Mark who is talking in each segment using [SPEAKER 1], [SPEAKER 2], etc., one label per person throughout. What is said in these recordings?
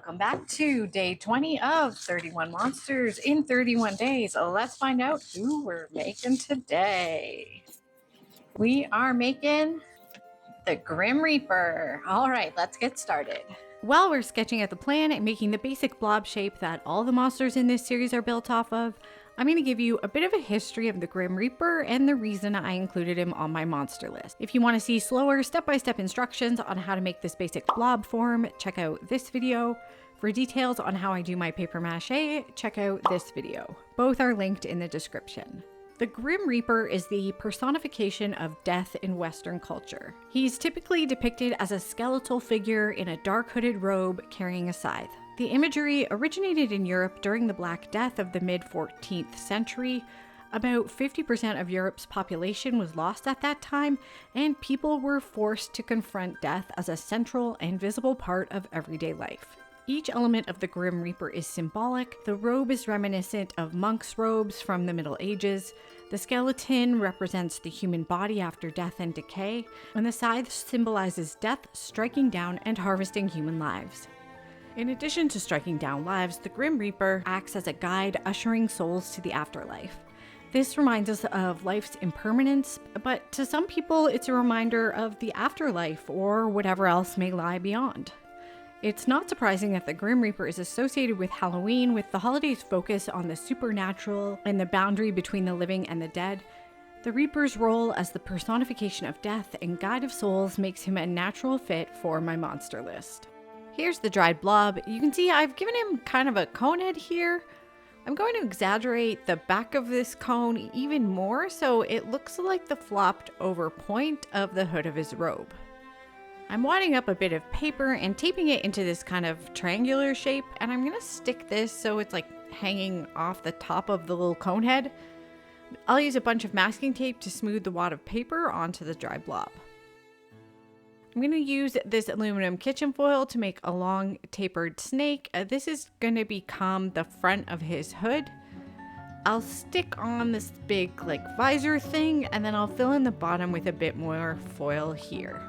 [SPEAKER 1] welcome back to day 20 of 31 monsters in 31 days. Let's find out who we're making today. We are making the Grim Reaper. All right, let's get started. While we're sketching out the plan and making the basic blob shape that all the monsters in this series are built off of, I'm going to give you a bit of a history of the Grim Reaper and the reason I included him on my monster list. If you want to see slower step-by-step instructions on how to make this basic blob form, check out this video. For details on how I do my paper mache, check out this video. Both are linked in the description. The Grim Reaper is the personification of death in Western culture. He's typically depicted as a skeletal figure in a dark hooded robe carrying a scythe. The imagery originated in Europe during the Black Death of the mid-14th century. About 50% of Europe's population was lost at that time, and people were forced to confront death as a central and visible part of everyday life. Each element of the Grim Reaper is symbolic. The robe is reminiscent of monks' robes from the Middle Ages. The skeleton represents the human body after death and decay, and the scythe symbolizes death, striking down, and harvesting human lives. In addition to striking down lives, the Grim Reaper acts as a guide ushering souls to the afterlife. This reminds us of life's impermanence, but to some people it's a reminder of the afterlife or whatever else may lie beyond. It's not surprising that the Grim Reaper is associated with Halloween, with the holiday's focus on the supernatural and the boundary between the living and the dead. The Reaper's role as the personification of death and guide of souls makes him a natural fit for my monster list. Here's the dried blob. You can see I've given him kind of a cone head here. I'm going to exaggerate the back of this cone even more so it looks like the flopped over point of the hood of his robe. I'm wadding up a bit of paper and taping it into this kind of triangular shape, and I'm going to stick this so it's like hanging off the top of the little cone head. I'll use a bunch of masking tape to smooth the wad of paper onto the dry blob. I'm going to use this aluminum kitchen foil to make a long tapered snake. This is going to become the front of his hood. I'll stick on this big visor thing, and then I'll fill in the bottom with a bit more foil here.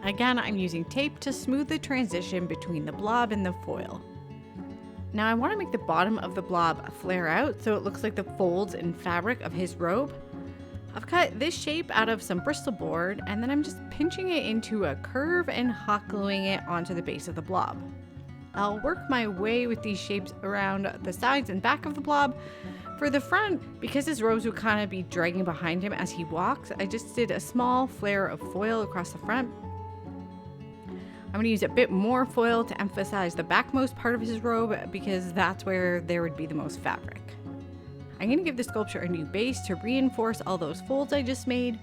[SPEAKER 1] Again, I'm using tape to smooth the transition between the blob and the foil. Now I want to make the bottom of the blob flare out so it looks like the folds and fabric of his robe. I've cut this shape out of some Bristol board, and then I'm just pinching it into a curve and hot gluing it onto the base of the blob. I'll work my way with these shapes around the sides and back of the blob. For the front, because his robes would kind of be dragging behind him as he walks, I just did a small flare of foil across the front. I'm going to use a bit more foil to emphasize the backmost part of his robe because that's where there would be the most fabric. I'm going to give the sculpture a new base to reinforce all those folds I just made.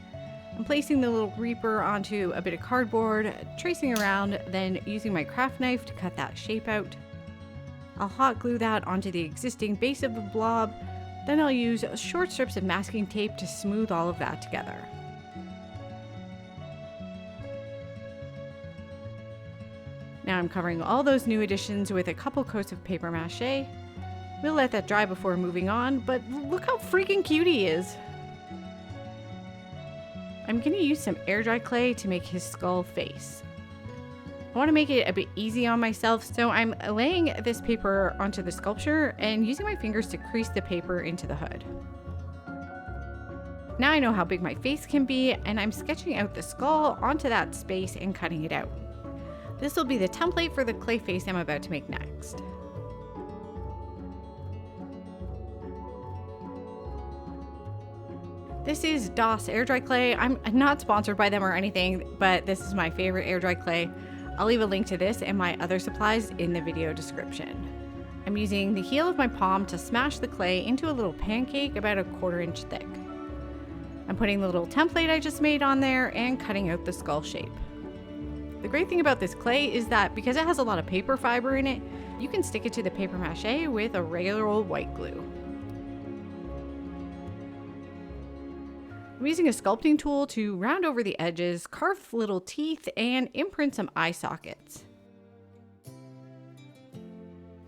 [SPEAKER 1] I'm placing the little Reaper onto a bit of cardboard, tracing around, then using my craft knife to cut that shape out. I'll hot glue that onto the existing base of the blob, then I'll use short strips of masking tape to smooth all of that together. Now I'm covering all those new additions with a couple coats of paper mache. We'll let that dry before moving on, but look how freaking cute he is. I'm going to use some air dry clay to make his skull face. I want to make it a bit easy on myself, so I'm laying this paper onto the sculpture and using my fingers to crease the paper into the hood. Now I know how big my face can be, and I'm sketching out the skull onto that space and cutting it out. This will be the template for the clay face I'm about to make next. This is DOS air dry clay. I'm not sponsored by them or anything, but this is my favorite air dry clay. I'll leave a link to this and my other supplies in the video description. I'm using the heel of my palm to smash the clay into a little pancake about 1/4 inch thick. I'm putting the little template I just made on there and cutting out the skull shape. The great thing about this clay is that because it has a lot of paper fiber in it, you can stick it to the paper mache with a regular old white glue. I'm using a sculpting tool to round over the edges, carve little teeth, and imprint some eye sockets.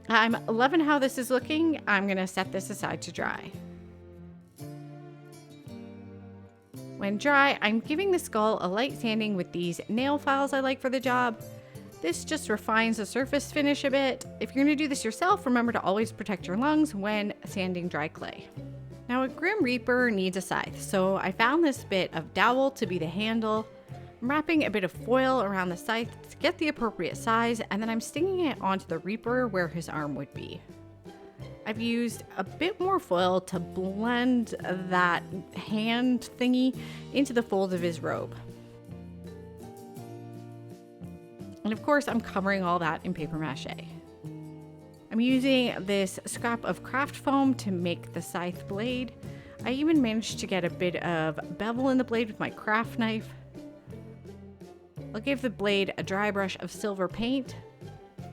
[SPEAKER 1] I'm loving how this is looking. I'm going to set this aside to dry. When dry, I'm giving the skull a light sanding with these nail files I like for the job. This just refines the surface finish a bit. If you're going to do this yourself, remember to always protect your lungs when sanding dry clay. Now a Grim Reaper needs a scythe, so I found this bit of dowel to be the handle. I'm wrapping a bit of foil around the scythe to get the appropriate size, and then I'm sticking it onto the Reaper where his arm would be. I've used a bit more foil to blend that hand thingy into the folds of his robe. And of course, I'm covering all that in paper mache. I'm using this scrap of craft foam to make the scythe blade. I even managed to get a bit of bevel in the blade with my craft knife. I'll give the blade a dry brush of silver paint.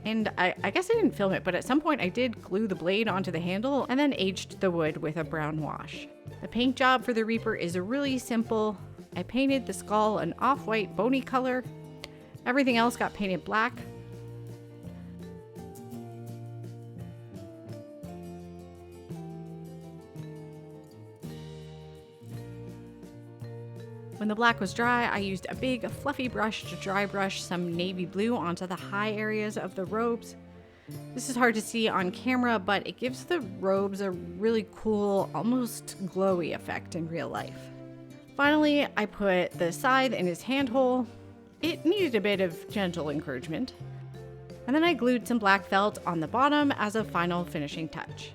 [SPEAKER 1] And I guess I didn't film it, but at some point I did glue the blade onto the handle and then aged the wood with a brown wash. The paint job for the Reaper is really simple. I painted the skull an off-white bony color. Everything else got painted black. When the black was dry, I used a big fluffy brush to dry brush some navy blue onto the high areas of the robes. This is hard to see on camera, but it gives the robes a really cool, almost glowy effect in real life. Finally, I put the scythe in his handhole. It needed a bit of gentle encouragement. And then I glued some black felt on the bottom as a final finishing touch.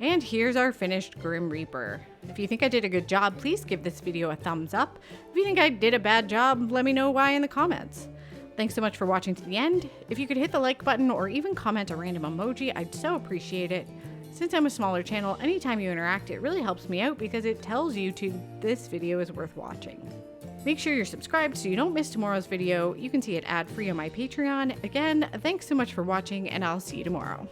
[SPEAKER 1] And here's our finished Grim Reaper. If you think I did a good job, please give this video a thumbs up. If you think I did a bad job, let me know why in the comments. Thanks so much for watching to the end. If you could hit the like button or even comment a random emoji, I'd so appreciate it. Since I'm a smaller channel, anytime you interact, it really helps me out because it tells YouTube this video is worth watching. Make sure you're subscribed so you don't miss tomorrow's video. You can see it ad-free on my Patreon. Again, thanks so much for watching, and I'll see you tomorrow.